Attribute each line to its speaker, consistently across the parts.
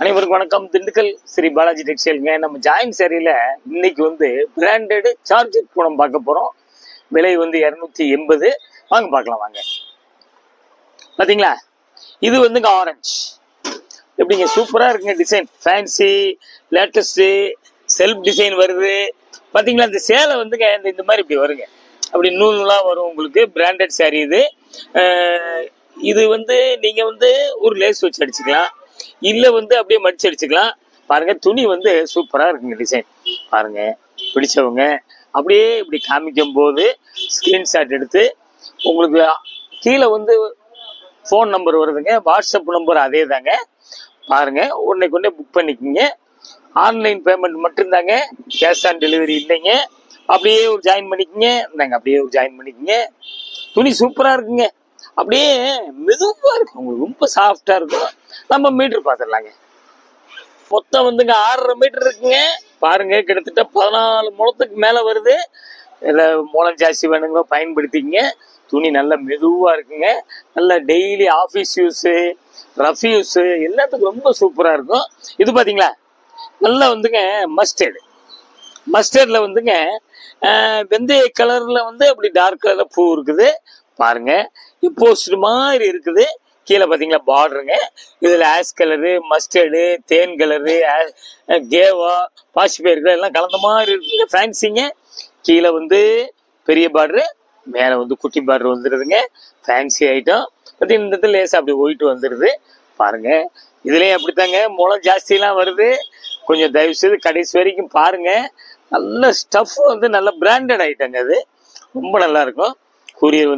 Speaker 1: அனைவருக்கும் வணக்கம். திண்டுக்கல் ஸ்ரீ பாலாஜி டெக்ஸ்டைல்ங்க. நம்ம ஜாயின் சேரியில இன்னைக்கு பிராண்டட் சார்ஜர் பூனம் பார்க்க போறோம். விலை 280. வாங்க பார்க்கலாம். வாங்க பாத்தீங்களா, இது ஆரஞ்சு எப்படிங்க சூப்பரா இருக்குங்க. Design fancy latest self design வருது பாத்தீங்களா. இந்த சேலை இந்த மாதிரி இப்படி வருங்க, அப்படி நூல் நூலா வரும் உங்களுக்கு. பிராண்டட் சாரி இது நீங்க ஒரு லேஸ் வச்சு அடிச்சுக்கலாம், இல்ல அப்படியே மடிச்சு அடிச்சுக்கலாம். பாருங்க, துணி சூப்பரா இருக்குங்க. டிசைன் பாருங்க, பிடிச்சவங்க அப்படியே இப்படி காமிக்கும் போது ஸ்கிரீன்ஷாட் எடுத்து உங்களுக்கு கீழே ஃபோன் நம்பர் வருதுங்க, வாட்ஸ்அப் நம்பர் அதே தாங்க. பாருங்க, உடனே புக் பண்ணிக்கோங்க. ஆன்லைன் பேமெண்ட் மட்டும்தாங்க, கேஷ் ஆன் டெலிவரி இல்லைங்க. அப்படியே ஒரு ஜாயின் பண்ணிக்கோங்க. இந்தாங்க, அப்படியே ஒரு ஜாயின் பண்ணிக்கோங்க. துணி சூப்பரா இருக்குங்க, அப்படியே மெதுவா இருக்கு, உங்களுக்கு ரொம்ப சாஃப்டா இருக்கும். நம்ம மீட்டர் பார்த்துடலாங்க. மொத்தம் 6.5 மீட்டர் இருக்குங்க. பாருங்க, கிட்டத்தட்ட 14 முழத்துக்கு மேல வருது. இதில் முளம் ஜாஸ்தி வேணுங்களோ பயன்படுத்திக்கங்க. துணி நல்லா மெதுவா இருக்குங்க. நல்லா daily office use, rough use எல்லாத்துக்கும் ரொம்ப சூப்பரா இருக்கும். இது பாத்தீங்களா, நல்லா மஸ்டர்ட்ல வெந்தய கலர்ல அப்படி டார்க் கலர்ல பூ இருக்குது. பாருங்க, போஸ்ட் மாதிரி இருக்குது. கீழே பாத்தீங்களா பார்டருங்க. இதுல ஆஷ் கலரு, மஸ்டர்டு, தேன் கலரு, கேவா, பாசிப்பயிர் எல்லாம் கலந்த மாதிரி இருக்குங்க. ஃபேன்சிங்க. கீழே பெரிய பார்டரு, மேல குட்டி பார்டர் வந்துருதுங்க. ஃபேன்சி ஐட்டம் பார்த்தீங்கன்னா இந்த இடத்துல லேசா அப்படி ஒயிட் வந்துருது. பாருங்க, இதுலயும் அப்படித்தாங்க முளம் ஜாஸ்தி எல்லாம் வருது. கொஞ்சம் தயவு செய்து கடைசி வரைக்கும் பாருங்க. நல்ல ஸ்டஃப் நல்ல பிராண்டட் ஐட்டங்க. அது ரொம்ப நல்லா இருக்கும். கூரியர்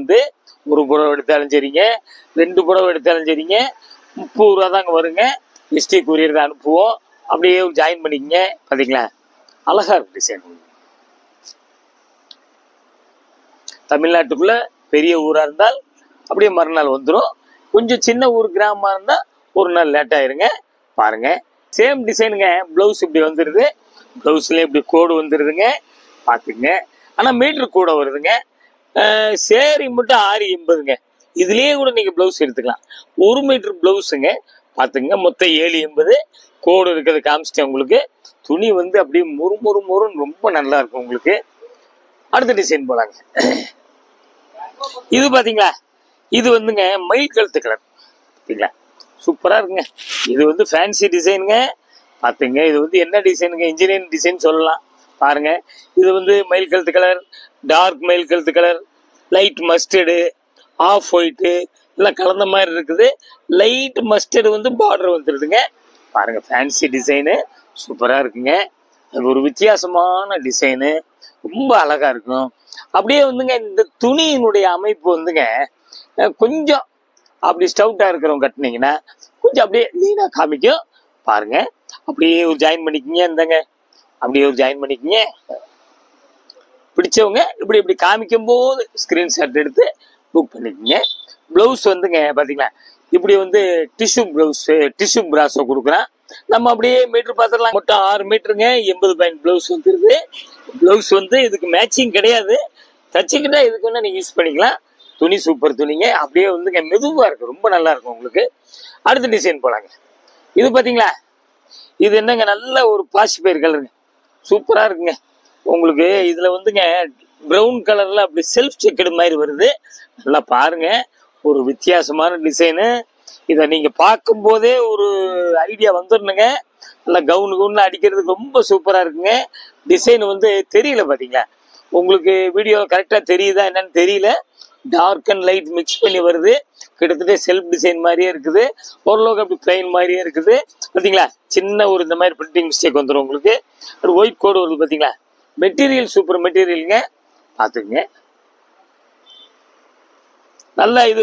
Speaker 1: ஒரு புடவை எடுத்தாலும் சரிங்க, 2 புடவை எடுத்தாலும் சரிங்க, 30 ரூபா தாங்க வருங்க. எஸ்டி கூரியர் தான் அனுப்புவோம். அப்படியே ஜாயின் பண்ணிக்கங்க. பாத்தீங்களா, அழகா இருக்கு டிசைன். தமிழ்நாட்டுக்குள்ள பெரிய ஊரா இருந்தால் அப்படியே மறுநாள் வந்துடும். கொஞ்சம் சின்ன ஊர் கிராமமா இருந்தா ஒரு நாள் லேட் ஆயிருங்க. பாருங்க, சேம் டிசைனுங்க. பிளவுஸ் இப்படி வந்துருது, பிளவுஸ்ல இப்படி கோடு வந்துருதுங்க. பாத்துங்க, ஆனா மீட்டர் கூட வருதுங்க. சேரி மட்டும் 6.80ங்க. இதுலயே கூட நீங்க பிளவுஸ் எடுத்துக்கலாம். 1 மீட்டர் பிளவுஸுங்க. பாத்துங்க, மொத்தம் 7.80. கோடு இருக்கிறது காமிச்சிட்டேன் உங்களுக்கு. துணி அப்படியே முறுன்னு ரொம்ப நல்லா இருக்கும் உங்களுக்கு. அடுத்த டிசைன் போலாங்க. இது பாத்தீங்களா, இது மயில் கழுத்து கலர். பாத்தீங்களா, சூப்பரா இருக்குங்க. இது ஃபேன்சி டிசைனுங்க. பாத்துங்க, இது என்ன டிசைனுங்க, இன்ஜினியரிங் டிசைன் சொல்லலாம். பாருங்க, இது மயில் கழுத்து கலர், டார்க் மயில் கழுத்து colour, light mustard, off white எல்லாம் கலந்த மாதிரி இருக்குது. லைட் மஸ்டர்டு பார்டர் வந்துருதுங்க. பாருங்க, ஃபேன்சி டிசைனு சூப்பரா இருக்குங்க. அது ஒரு வித்தியாசமான டிசைனு, ரொம்ப அழகா இருக்கும். அப்படியே இந்த துணியினுடைய அமைப்பு கொஞ்சம் அப்படி ஸ்டவுட்டா இருக்கிறவங்க கட்டினீங்கன்னா கொஞ்சம் அப்படியே லீனா காமிக்கும். பாருங்க, அப்படியே ஒரு ஜாயின் பண்ணிக்கிங்க. இந்தாங்க, அப்படியே ஒரு ஜாயின் பண்ணிக்கிங்க. பிடிச்சவங்க இப்படி இப்படி காமிக்கும் போது ஸ்கிரீன்ஷாட் எடுத்து புக் பண்ணிக்கோங்க. பிளவுஸ் பாத்தீங்களா, இப்படி டிஷ்யூ பிளவுஸ், டிஷ்யூ பிராஸோ கொடுக்குறான். நம்ம அப்படியே மீட்டர் பார்த்துடலாம். மொத்தம் 6 மீட்டருங்க. 80 பாயிண்ட் பிளவுஸ் வந்துருது. பிளவுஸ் இதுக்கு மேட்சிங் கிடையாது, தச்சுக்கிட்டா இதுக்கு நீங்க யூஸ் பண்ணிக்கலாம். துணி சூப்பர் துணிங்க. அப்படியே மெதுவா இருக்கு, ரொம்ப நல்லா இருக்கும் உங்களுக்கு. அடுத்த டிசைன் போலாங்க. இது பாத்தீங்களா, இது என்னங்க, நல்ல ஒரு பாசிப்பயிர் கலருங்க. சூப்பரா இருக்குங்க உங்களுக்கு. இதுல பிரவுன் கலர்ல அப்படி செல்ஃப் செக்கடு மாதிரி வருது. நல்லா பாருங்க, ஒரு வித்தியாசமான டிசைனு. இதை நீங்க பார்க்கும் போதே ஒரு ஐடியா வந்துடணுங்க. நல்லா கவுன்ல அடிக்கிறதுக்கு ரொம்ப சூப்பரா இருக்குங்க. டிசைன் தெரியல, பாத்தீங்களா, உங்களுக்கு வீடியோ கரெக்டா தெரியுதா என்னன்னு தெரியல. டார்க் அண்ட் லைட் மிக்ஸ் பண்ணி வருது. கிட்டத்தட்ட செல்ஃப் டிசைன் மாதிரியே இருக்குது. ஓரளவுக்கு அப்படி பிளைன் மாதிரியே இருக்குது. பாத்தீங்களா, சின்ன ஒரு இந்த மாதிரி பிரிண்டிங் மிஸ்டேக் வந்துடும் உங்களுக்கு. ஒரு ஒயிட் கோடு வருது. பாத்தீங்களா, மெட்டீரியல் சூப்பர் மெட்டீரியலுங்க. பாத்துங்க, நல்லா இது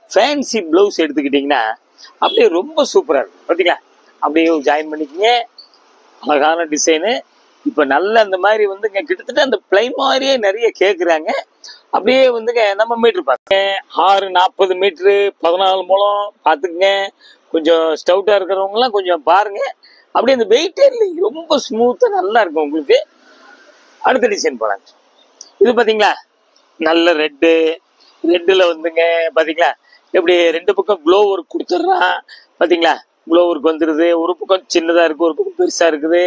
Speaker 1: ஃபேன்சி பிளவுஸ் எடுத்துக்கிட்டீங்கன்னா அப்படியே ரொம்ப சூப்பரா இருக்கும். பாத்தீங்களா, அப்படியே ஜாயின் பண்ணிக்கங்க. அழகான டிசைனு. இப்ப நல்ல அந்த மாதிரி கிட்டத்தட்ட அந்த பிளைன் மாதிரியே நிறைய கேக்குறாங்க. அப்படியே நம்ம மீட்டர் பாத்துங்க. 6.40 மீட்டரு, 14 முழம். பாத்துக்குங்க, கொஞ்சம் ஸ்டவுட்டா இருக்கிறவங்க எல்லாம் கொஞ்சம் பாருங்க. அப்படியே அந்த வெயிட்டே இல்லைங்க, ரொம்ப ஸ்மூத்தா நல்லா இருக்கும் உங்களுக்கு. அடுத்த டிசைன் போலாங்க. இது பாத்தீங்களா, நல்ல ரெட்டுல பாத்தீங்களா எப்படி 2 பக்கம் க்ளோ ஒர்க் கொடுத்துட்றான். பாத்தீங்களா, ப்ளவுருக்கு வந்துடுது. ஒரு பக்கம் சின்னதாக இருக்குது, ஒரு பக்கம் பெருசாக இருக்குது.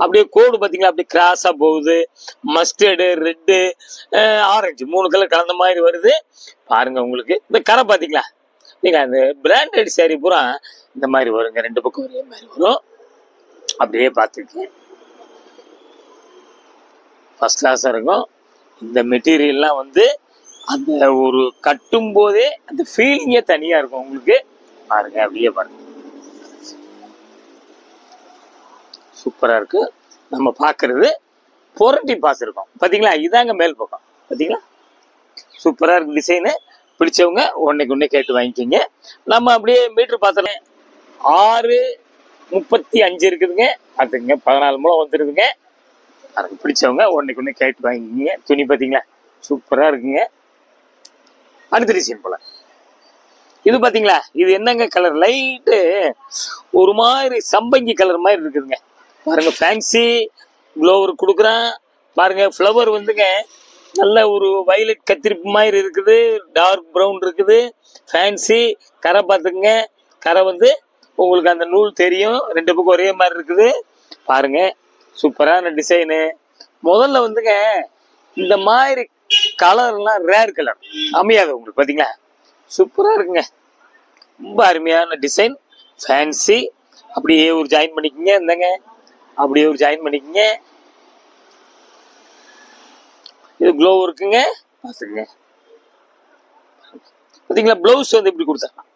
Speaker 1: அப்படியே கோடு பார்த்தீங்களா அப்படியே கிராஸாக போகுது. மஸ்டர்டு, ரெட்டு, ஆரஞ்சு 3 கலர் கலந்த மாதிரி வருது. பாருங்க உங்களுக்கு இந்த கரை பார்த்தீங்களா நீங்கள் அந்த பிராண்டட் சாரி பூரா இந்த மாதிரி வருங்க. 2 பக்கம் ஒரே மாதிரி வரும். அப்படியே பார்த்துருக்கேன். ஃபர்ஸ்ட் கிளாஸாக இருக்கும். இந்த மெட்டீரியல்லாம் வந்து அந்த ஒரு கட்டும் போதே அந்த ஃபீலிங்கே தனியாக இருக்கும் உங்களுக்கு. பாருங்க அப்படியே பாருங்க, சூப்பரா இருக்கு. நம்ம பாக்குறது புரட்டி பார்த்துருக்கோம் பாத்தீங்களா, இதாங்க மேல் பக்கம் பாத்தீங்களா, சூப்பரா இருக்கு டிசைனு. பிடிச்சவங்க ஒன்னைக்கு கேட்டு வாங்கிக்கிங்க. நம்ம அப்படியே மீட்டர் பார்த்தோம் 6:35 இருக்குதுங்க. பார்த்துக்குங்க 14 மூலம் வந்துருதுங்க. அதுக்கு பிடிச்சவங்க ஒன்னைக்கு கேட்டு வாங்கிக்கிங்க. துணி பார்த்தீங்களா சூப்பரா இருக்குங்க. அடுத்த டிசைன் போல இது பாத்தீங்களா, இது என்னங்க கலர், லைட்டு ஒரு மாதிரி சம்பங்கி கலர் மாதிரி இருக்குதுங்க. பாருங்க ஃபேன்சி ப்ளோவர் கொடுக்குறான். பாருங்க ஃப்ளவர் வந்துங்க நல்ல ஒரு வயலட் கத்திரிப்பு மாதிரி இருக்குது, டார்க் ப்ரௌன் இருக்குது. ஃபேன்சி கரை பார்த்துக்குங்க, கரை வந்து உங்களுக்கு அந்த நூல் தெரியும், 2 பக்கம் ஒரே மாதிரி இருக்குது. பாருங்க சூப்பரான டிசைனு. முதல்ல வந்துங்க இந்த மாதிரி கலர்லாம் ரேர் கலர் அமையாது உங்களுக்கு. பார்த்தீங்களா சூப்பராக இருக்குங்க, ரொம்ப அருமையான டிசைன். ஃபேன்சி அப்படியே ஒரு ஜாயின் பண்ணிக்கோங்க. இந்தங்க அப்படியே ஒரு ஜாயின் பண்ணிக்கோங்க. இது க்ளோ இருக்குங்க, பார்த்துங்க. பார்த்தீங்களா ப்ளவுஸ் வந்து இப்படி கொடுத்துட்றான்.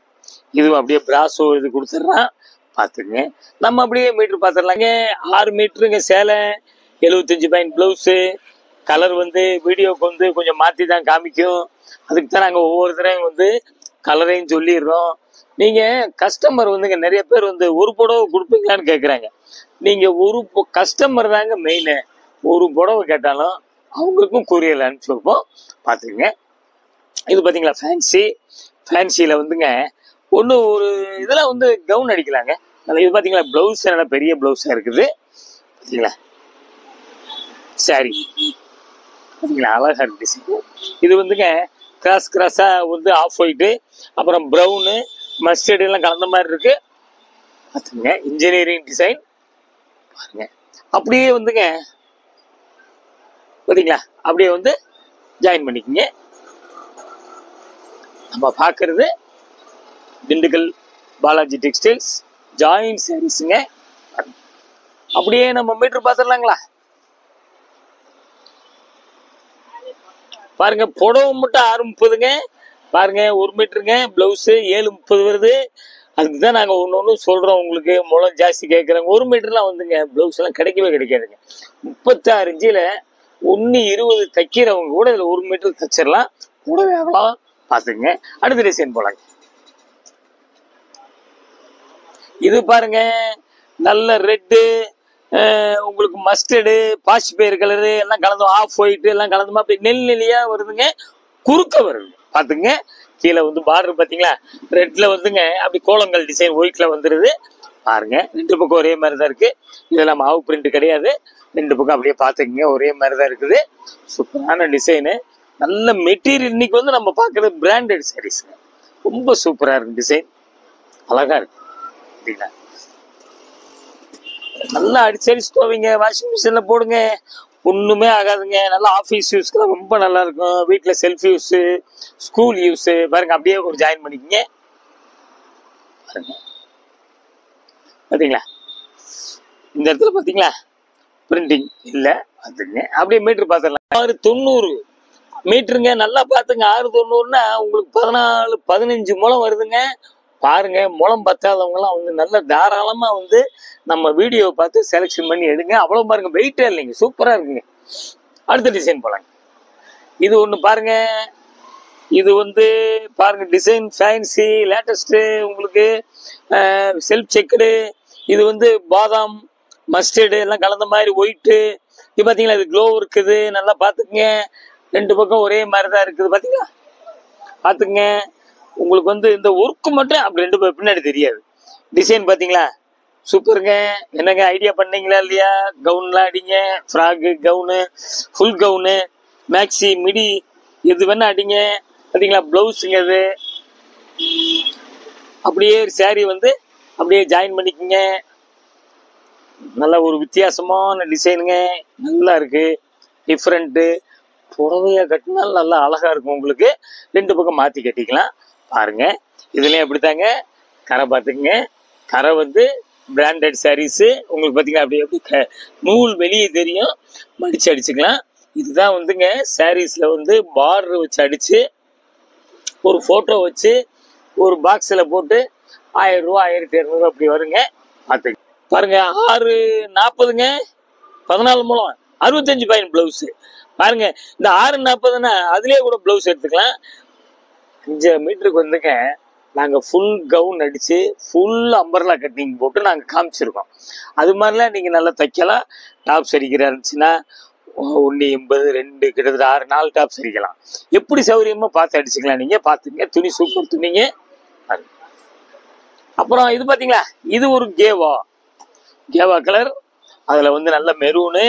Speaker 1: இதுவும் அப்படியே பிராஸோ இது கொடுத்துட்றான், பார்த்துங்க. நம்ம அப்படியே மீட்ரு பார்த்துடலாங்க. 6 மீட்டருங்க சேலை, 75 பாயிண்ட் ப்ளவுஸு. கலர் வந்து வீடியோவுக்கு வந்து கொஞ்சம் மாற்றி தான் காமிக்கும். அதுக்கு தான் நாங்கள் ஒவ்வொரு தடவையும் வந்து கலரையும் சொல்லிடுறோம். நீங்கள் கஸ்டமர் வந்துங்க நிறைய பேர் வந்து ஒரு புடவை கொடுப்பீங்களான்னு கேட்குறாங்க. நீங்கள் ஒரு கஸ்டமர் தாங்க மெயினு. ஒரு புடவை கேட்டாலும் அவங்களுக்கும் கொரியர் அனுப்பிச்சி வைப்போம், பார்த்துக்குங்க. இது பார்த்தீங்களா ஃபேன்சி. ஃபேன்சியில் வந்துங்க ஒன்று ஒரு இதெல்லாம் வந்து கவுன் அடிக்கலாங்க. இது பார்த்தீங்களா ப்ளவுஸ் நல்லா பெரிய ப்ளவுஸாக இருக்குது. பார்த்தீங்களா சாரி பார்த்தீங்களா அழகா இருக்கு டிசைன். இது வந்துங்க கிராஸ் கிராஸாக வந்து ஆஃப் ஒயிட்டு, அப்புறம் ப்ரௌனு, மஸ்டர்டு எல்லாம் கலந்த மாதிரி இருக்கு. பார்த்துங்க இன்ஜினியரிங் டிசைன். பாருங்க அப்படியே வந்துங்க பார்த்தீங்களா அப்படியே வந்து ஜாயின் பண்ணிக்கோங்க. நம்ம பார்க்கறது திண்டுக்கல் பாலாஜி டெக்ஸ்டைல்ஸ் ஜாயின் சாரீஸுங்க. அப்படியே நம்ம மீட்டர் பார்த்துடலாங்களா. பாருங்க புடவை மட்டும் 6:30ங்க. பாருங்க 1 மீட்டருங்க, பிளவுஸ் 7:30 வருது. அதுக்கு தான் நாங்கள் ஒன்று சொல்கிறோம் உங்களுக்கு. முளம் ஜாஸ்தி கேட்குறாங்க. 1 மீட்டர்லாம் வந்துங்க ப்ளவுஸ் எல்லாம் கிடைக்கவே கிடைக்காதுங்க. 36 இன்ச்சில் 1:20 தைக்கிறவங்க கூட இதில் 1 மீட்டர் தைச்சிடலாம். கூடவே ஆகலாம், பார்த்துங்க. அடுத்த டிசைன் போலாங்க. இது பாருங்க நல்ல ரெட்டு, உங்களுக்கு மஸ்டர்டு, பாசி பயிர் கலரு எல்லாம் கலந்து, ஆஃப் ஒயிட் எல்லாம் கலந்துமா அப்படி நெல்லியா வருதுங்க. குறுக்க வருது பார்த்துங்க. கீழே வந்து பார்டர் பார்த்தீங்களா ரெட்ல வந்துங்க அப்படி கோலங்கள் டிசைன் ஒயிட்ல வந்துடுது. பாருங்க 2 பக்கம் ஒரே மாதிரி தான் இருக்கு. இதெல்லாம் மாவு பிரிண்ட் கிடையாது. 2 பக்கம் அப்படியே பார்த்துக்குங்க ஒரே மாதிரி தான் இருக்குது. சூப்பரான டிசைனு, நல்ல மெட்டீரியல். இன்னைக்கு வந்து நம்ம பார்க்கறது பிராண்டட் சாரீஸ்ங்க. ரொம்ப சூப்பராக இருக்கு டிசைன், அழகா இருக்கு. அப்படிங்களா நல்லா அடிச்சடிச்சு துவைங்க, வாஷிங் மிஷின்ல போடுங்க, ஒண்ணுமே ஆகாதுங்க. நல்லா ஆஃபீஸ் யூஸ்க்குலாம் ரொம்ப நல்லா இருக்கும். வீட்டில் செல்ஃப் யூஸு, ஸ்கூல் யூஸு. பாருங்க அப்படியே ஒரு ஜாயின் பண்ணிக்கங்க. பாருங்க பார்த்தீங்களா இந்த இடத்துல பார்த்தீங்களா பிரிண்டிங் இல்லை, பார்த்துங்க. அப்படியே மீட்ரு பார்த்துடலாம். 6:90 மீட்டருங்க. நல்லா பார்த்துங்க. 6:90ன்னா உங்களுக்கு 14-15 முழம் வருதுங்க. பாருங்க முளம் பத்தாதவங்கலாம் வந்து நல்ல தாராளமா வந்து நம்ம வீடியோவை பார்த்து செலக்ஷன் பண்ணி எடுங்க. அவ்வளோ பாருங்க வெயிட்டே இல்லைங்க, சூப்பரா இருக்குங்க. அடுத்த டிசைன் போலாங்க. இது ஒன்று பாருங்க. இது வந்து பாருங்க டிசைன் ஃபேன்சி லேட்டஸ்ட், உங்களுக்கு செல்ஃப் செக்குடு. இது வந்து பாதாம் மஸ்டர்டு எல்லாம் கலந்த மாதிரி ஒயிட்டு. இது பார்த்தீங்களா இது க்ளோ இருக்குது. நல்லா பார்த்துக்குங்க. 2 பக்கம் ஒரே மாதிரி தான் இருக்குது. பார்த்தீங்களா பார்த்துக்குங்க. உங்களுக்கு வந்து இந்த ஒர்க்கு மட்டும் அப்படி 2 பின்னாடி தெரியாது. டிசைன் பார்த்தீங்களா சூப்பருங்க. என்னங்க ஐடியா பண்ணீங்களா இல்லையா? கவுன்லாம் அடிங்க, frock, gown, full gown, maxi, midi எது வேணா அடிங்க. பார்த்தீங்களா ப்ளவுஸுங்க. இது அப்படியே சாரி வந்து அப்படியே ஜாயின் பண்ணிக்கோங்க. நல்ல ஒரு வித்தியாசமான டிசைனுங்க, நல்லா இருக்கு, டிஃப்ரெண்ட்டு. புடவையா கட்டினாலும் நல்லா அழகா இருக்கும். உங்களுக்கு 2 பக்கம் மாற்றி கட்டிக்கலாம். பாருங்க, இதுலேயும் அப்படித்தாங்க. கரை பார்த்துக்குங்க. கரை வந்து பிராண்டட் சாரீஸு. உங்களுக்கு பார்த்தீங்கன்னா அப்படி எப்படி நூல் வெளியே தெரியும், மடித்து அடிச்சுக்கலாம். இதுதான் வந்துங்க சாரீஸில் வந்து பார்டர் வச்சு அடித்து ஒரு ஃபோட்டோ வச்சு ஒரு பாக்ஸில் போட்டு 1000 ரூபா 1200 அப்படி வருங்க. பார்த்துங்க. பாருங்க 640ங்க, 14 மூலம் 65 பாயிண்ட் பிளவுஸு. பாருங்க, இந்த 640ன்னா அதுலேயே கூட பிளவுஸ் எடுத்துக்கலாம். 5 மீட்டருக்கு வந்துங்க நாங்கள் ஃபுல் கவுன் அடித்து ஃபுல் அம்பர்லா கட்டிங் போட்டு நாங்கள் காமிச்சிருக்கோம். அது மாதிரிலாம் நீங்கள் நல்லா தைக்கலாம். டாப்ஸ் அடிக்கிறா இருந்துச்சுன்னா 180 2 கிட்டத்தட்ட 6 4 டாப்ஸ் அடிக்கலாம். எப்படி சௌகரியமாக பார்த்து அடிச்சுக்கலாம். நீங்கள் பார்த்துங்க, துணி சூப்பர் துணிங்க. அப்புறம் இது பார்த்தீங்களா, இது ஒரு கேவா கலர். அதில் வந்து நல்ல மெரூனு,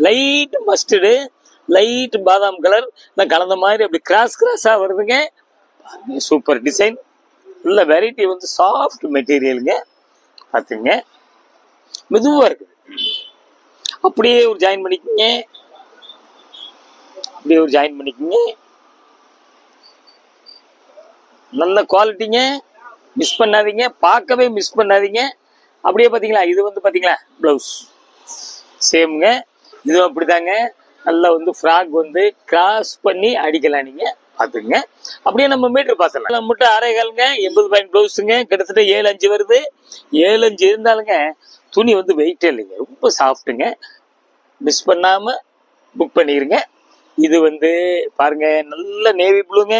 Speaker 1: லைட்டு மஸ்டர்டு, லைட் பாதாம் கலர் கலந்த மாதிரி அப்படி கிராஸாக வருதுங்க. Super design. உள்ள வெரைட்டி வந்து சாஃப்ட் மெட்டீரியலுங்க. பார்த்துங்க, மெதுவாக இருக்குது. அப்படியே ஒரு ஜாயின் பண்ணிக்கோங்க. அப்படியே ஒரு ஜாயின் பண்ணிக்கோங்க. நல்ல குவாலிட்டிங்க, மிஸ் பண்ணாதீங்க, பார்க்கவே மிஸ் பண்ணாதீங்க. அப்படியே பார்த்தீங்களா, இது வந்து பார்த்தீங்களா ப்ளவுஸ் சேமுங்க. இதுவும் அப்படிதாங்க. நல்லா வந்து ஃப்ராக் வந்து கிராஸ் பண்ணி அடிக்கலாம். நீங்கள் பார்த்துங்க. அப்படியே நம்ம மீட்டர் பார்த்துக்கலாம். மட்டும் 6.25ங்க, 80 பாயிண்ட் ப்ளவுஸுங்க. கிட்டத்தட்ட 7.5 வருது. 7.5 இருந்தாலுங்க துணி வந்து வெயிட்டே இல்லைங்க, ரொம்ப சாஃப்ட்டுங்க. மிஸ் பண்ணாமல் புக் பண்ணிடுங்க. இது வந்து பாருங்க, நல்ல நேவி ப்ளூங்க.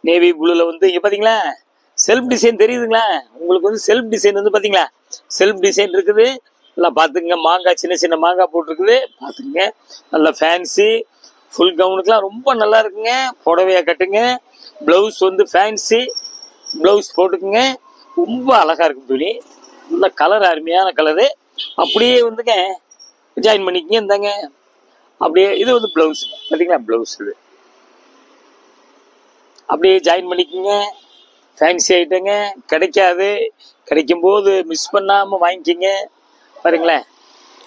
Speaker 1: நேவி ப்ளூவில் வந்து இங்கே பார்த்தீங்களா செல்ஃப் டிசைன் தெரியுதுங்களா உங்களுக்கு? வந்து செல்ஃப் டிசைன் வந்து பார்த்தீங்களா, செல்ஃப் டிசைன் இருக்குது. நல்லா பார்த்துக்குங்க. மாங்காய், சின்ன சின்ன மாங்காய் போட்டிருக்குது. பார்த்துக்குங்க. நல்லா ஃபேன்சி ஃபுல் கவுனுக்குலாம் ரொம்ப நல்லா இருக்குங்க. புடவையா கட்டுங்க. ப்ளவுஸ் வந்து ஃபேன்சி ப்ளவுஸ் போட்டுக்குங்க. ரொம்ப அழகா இருக்கும் துணி. நல்ல கலர், அருமையான கலரு. அப்படியே வந்துங்க ஜாயின் பண்ணிக்கங்க. இந்தாங்க அப்படியே இது வந்து ப்ளவுஸ் பார்த்தீங்களா, ப்ளவுஸ் இது அப்படியே ஜாயின் பண்ணிக்கோங்க. ஃபேன்சி ஐட்டங்க, கிடைக்காது. கிடைக்கும்போது மிஸ் பண்ணாமல் வாங்கிக்கிங்க. பாருங்களேன்,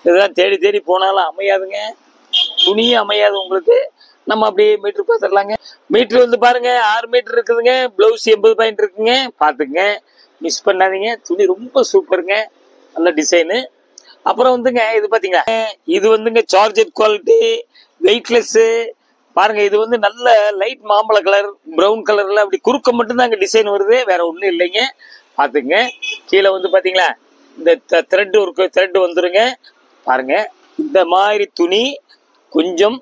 Speaker 1: இதெல்லாம் தேடி தேடி போனாலும் அமையாதுங்க, துணியும் அமையாது உங்களுக்கு. நம்ம அப்படியே மீட்ரு பார்த்துடலாங்க. மீட்ரு வந்து பாருங்க 6 மீட்டர் இருக்குதுங்க. ப்ளவுஸ் 80 பாயிண்ட் இருக்குங்க. பார்த்துக்குங்க, மிஸ் பண்ணாதீங்க. துணி ரொம்ப சூப்பருங்க, நல்ல டிசைனு. அப்புறம் வந்துங்க இது பார்த்தீங்களா, இது வந்துங்க சார்ஜர் குவாலிட்டி, வெயிட்லெஸ்ஸு. பாருங்க, இது வந்து நல்ல லைட் மாம்பழ கலர், ப்ரௌன் கலர்ல அப்படி குறுக்க மட்டும்தான் அங்கே டிசைன் வருது, வேற ஒன்றும் இல்லைங்க. பார்த்துங்க. கீழே வந்து பார்த்தீங்களா இந்த த்ரெட் ஒரு த்ரெட் வந்துருங்க. பாருங்க, இந்த மாதிரி துணி கொஞ்சம்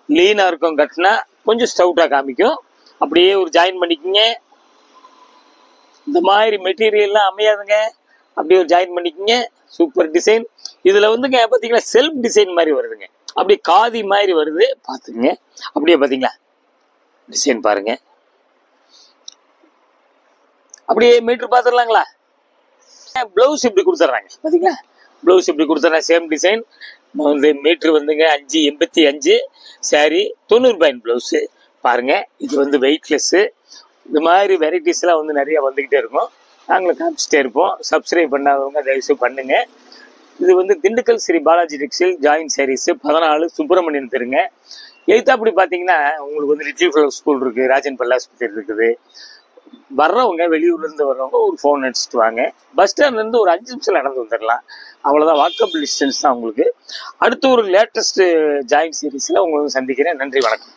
Speaker 1: லீனாக இருக்கும், கட்டினா கொஞ்சம் ஸ்டவுட்டாக காமிக்கும். அப்படியே ஒரு ஜாயின் பண்ணிக்கோங்க. இந்த மாதிரி மெட்டீரியல்லாம் அமையாதுங்க. அப்படியே ஒரு ஜாயின் பண்ணிக்கோங்க. Super design. இதில் வந்துங்க பார்த்தீங்களா செல்ஃப் டிசைன் மாதிரி வருதுங்க, அப்படியே காதி மாதிரி வருது. பார்த்துங்க. அப்படியே பார்த்தீங்களா டிசைன் பாருங்க. அப்படியே மீட்டர் பார்த்துடலாங்களா. பிளவுஸ் இப்படி கொடுத்துட்றாங்க பார்த்தீங்களா, பிளவுஸ் இப்படி கொடுத்துட்றாங்க. சேம் டிசைன் வந்து மீட்ரு வந்துங்க 5.85. Sorry 90 point blouse. பாருங்க, இது வந்து வெயிட்லெஸ்ஸு. இந்த மாதிரி வெரைட்டிஸ்லாம் வந்து நிறைய வந்துக்கிட்டே இருக்கும். நாங்களும் காமிச்சிட்டே இருப்போம். சப்ஸ்கிரைப் பண்ணாதவங்க தயவுசெய்து பண்ணுங்க. இது வந்து திண்டுக்கல் ஸ்ரீ பாலாஜி டெக்ஸ்டைல் ஜாயின் சாரீஸ் 14 சுப்பிரமணியன் தெருங்க. எழுத்தாப்படி பார்த்தீங்கன்னா உங்களுக்கு வந்து லிட்டில் ஃப்ளவர் ஸ்கூல் இருக்குது, ராஜன் பல்லாஸ்பத்திரி இருக்குது. வர்றவங்க வெளியூர்லேருந்து வர்றவங்க ஒரு ஃபோன் அடிச்சுட்டு வாங்க. பஸ் ஸ்டாண்ட்லேருந்து ஒரு 5 நிமிஷம் நடந்து வந்துடலாம். அவ்வளோதான், வாக்கபிள் டிஸ்டன்ஸ் தான் உங்களுக்கு. அடுத்து ஒரு லேட்டஸ்ட் ஜாயின் சீரீஸில் உங்களை சந்திக்கிறேன். நன்றி, வணக்கம்.